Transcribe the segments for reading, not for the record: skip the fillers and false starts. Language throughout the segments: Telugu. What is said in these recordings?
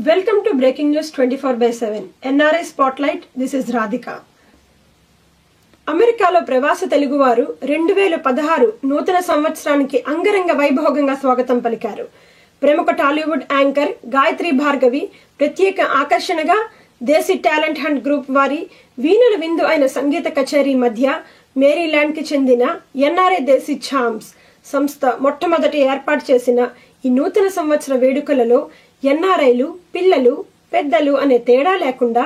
Welcome to Breaking News 24/7. NRI Spotlight. This is Radhika. అమెరికాలో ప్రవాస తెలుగువారు 2016 నూతన సంవత్సరానికి అంగరంగ వైభోగంగా స్వాగతం పలికారు. ప్రముఖ టాలీవుడ్ యాంకర్ గాయత్రి భార్గవి ప్రత్యేక ఆకర్షణగా దేశీ టాలెంట్ హంట్ గ్రూప్ వారి వీణుల విందు అయిన సంగీత కచేరీ మధ్య మేరీల్యాండ్కి చెందిన ఎన్ఆర్ఐ దేశీ ఛాంప్స్ సంస్థ మొట్టమొదటి ఏర్పాటు చేసిన ఈ నూతన సంవత్సర వేడుకలలో ఎన్ఆర్ఐలు, పిల్లలు, పెద్దలు అనే తేడా లేకుండా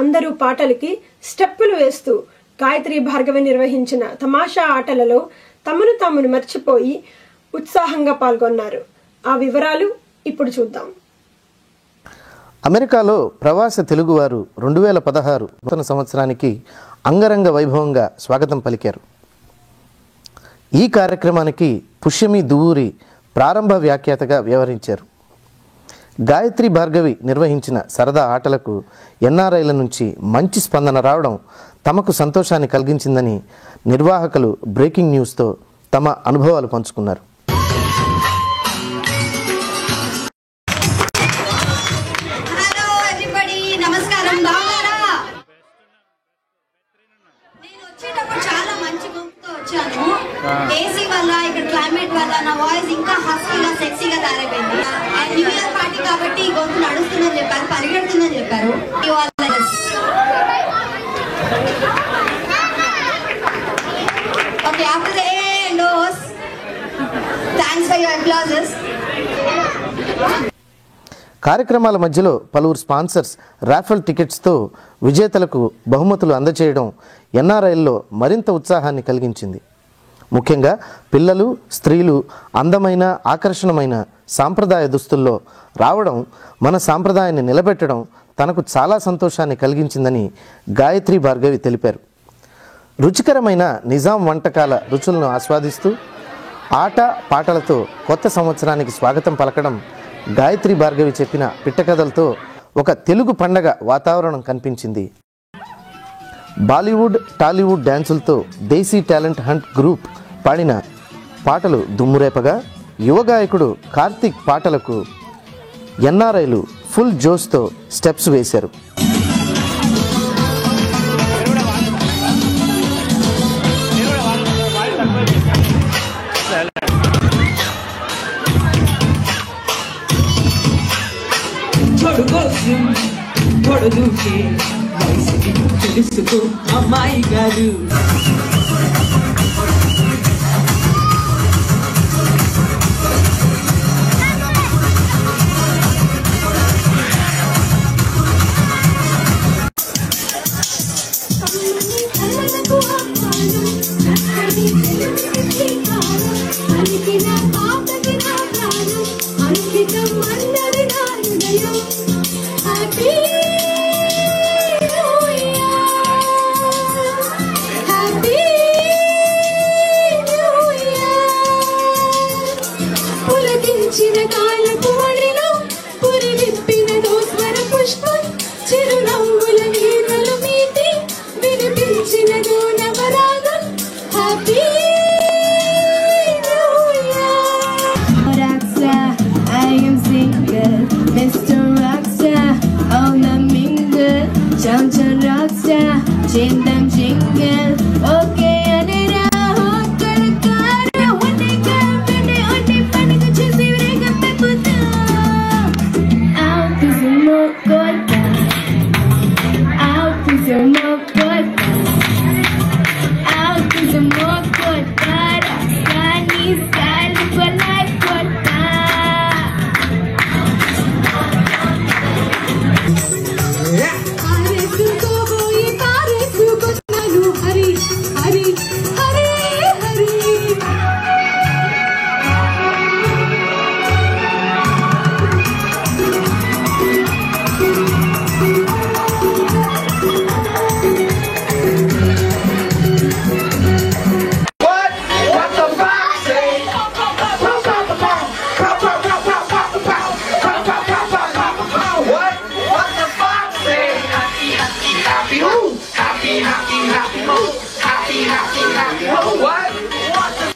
అందరూ పాటలకి స్టెప్పులు వేస్తూ గాయత్రి భార్గవి నిర్వహించిన తమాషా ఆటలలో తమను తామును మర్చిపోయి ఉత్సాహంగా పాల్గొన్నారు. ఆ వివరాలు ఇప్పుడు చూద్దాం. అమెరికాలో ప్రవాస తెలుగువారు 2016 నూతన సంవత్సరానికి అంగరంగ వైభవంగా స్వాగతం పలికారు. ఈ కార్యక్రమానికి పుష్యమి దువ్వూరి ప్రారంభ వ్యాఖ్యాతగా వ్యవహరించారు. గాయత్రి భార్గవి నిర్వహించిన సరదా ఆటలకు ఎన్ఆర్ఐల నుంచి మంచి స్పందన రావడం తమకు సంతోషాన్ని కలిగించిందని నిర్వాహకులు బ్రేకింగ్ న్యూస్తో తమ అనుభవాలు పంచుకున్నారు. ఏసీ వల్ల ఇక్కడ క్లైమేట్ వల్ల నా వాయిస్ ఇంకా హస్కీగా సెక్సీగా తయారైపోయింది. అండ్ న్యూ ఇయర్ పార్టీ కాబట్టి గొంతు నడుస్తుందని చెప్పారు, పరిగెడుతుందని చెప్పారు. Okay, after the ఎండోస్ thanks for your applauses. కార్యక్రమాల మధ్యలో పలువురు స్పాన్సర్స్ రాఫెల్ టికెట్స్తో విజేతలకు బహుమతులు అందజేయడం ఎన్ఆర్ఐల్లో మరింత ఉత్సాహాన్ని కలిగించింది. ముఖ్యంగా పిల్లలు, స్త్రీలు అందమైన, ఆకర్షణమైన సాంప్రదాయ దుస్తుల్లో రావడం, మన సాంప్రదాయాన్ని నిలబెట్టడం తనకు చాలా సంతోషాన్ని కలిగించిందని గాయత్రి భార్గవి తెలిపారు. రుచికరమైన నిజాం వంటకాల రుచులను ఆస్వాదిస్తూ ఆట పాటలతో కొత్త సంవత్సరానికి స్వాగతం పలకడం గాయత్రి భార్గవి చెప్పిన పిట్టకథలతో ఒక తెలుగు పండగ వాతావరణం కనిపించింది. బాలీవుడ్, టాలీవుడ్ డ్యాన్సులతో దేశీ టాలెంట్ హంట్ గ్రూప్ పాడిన పాటలు దుమ్మురేపగా యువ గాయకుడు కార్తిక్ పాటలకు ఎన్ఆర్ఐలు ఫుల్ జోష్తో స్టెప్స్ వేశారు. తెలుసుకో అమ్మాయి గారు,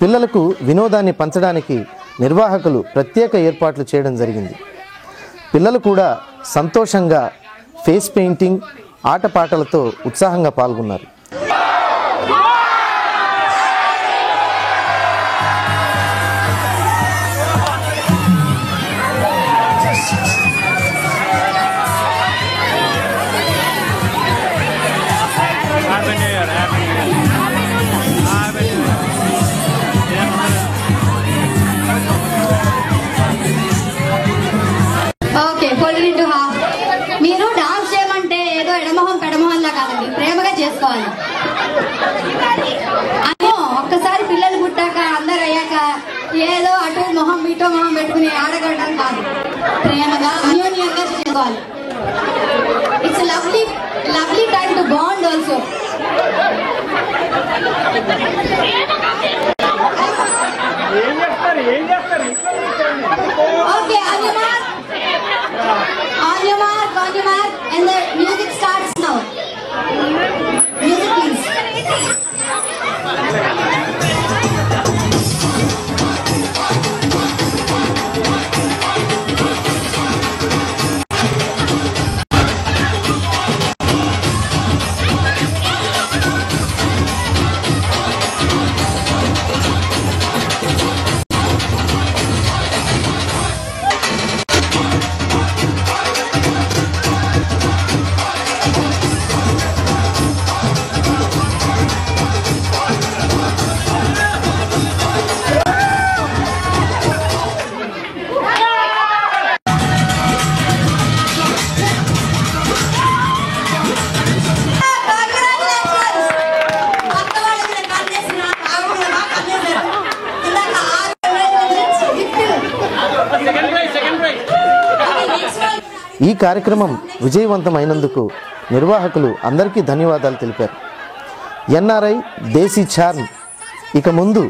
పిల్లలకు వినోదాన్ని పంచడానికి నిర్వాహకులు ప్రత్యేక ఏర్పాట్లు చేయడం జరిగింది. పిల్లలు కూడా సంతోషంగా ఫేస్ పెయింటింగ్ ఆటపాటలతో ఉత్సాహంగా పాల్గొన్నారు. Okay, fold into half. మీరు డాన్స్ చేయమంటే ఏదో ఎడమొహం పెడమొహంలా కాదండి, ప్రేమగా చేసుకోవాలి. అయ్యో, ఒక్కసారి పిల్లలు పుట్టాక అందరు అయ్యాక ఏదో అటు మొహం ఇటో మొహం పెట్టుకుని ఆడగలడం కాదు, ప్రేమగా అన్యోన్యంగా చేసుకోవాలి. It's lovely lovely time to bond also. Okay, on your mark, and the music starts now. Music, please. ఈ కార్యక్రమం విజయవంతమైనందుకు నిర్వాహకులు అందరికీ ధన్యవాదాలు తెలిపారు. ఎన్ఆర్ఐ దేశీ చార్మ్ ఇక ముందు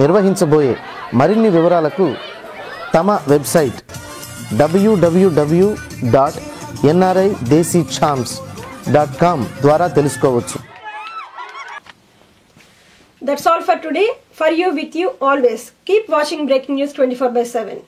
నిర్వహించబోయే మరిన్ని వివరాలకు తమ వెబ్సైట్ www.nridesiCharms.com ద్వారా తెలుసుకోవచ్చు. That's all for today. For you, with you always. Keep watching Breaking News 24/7.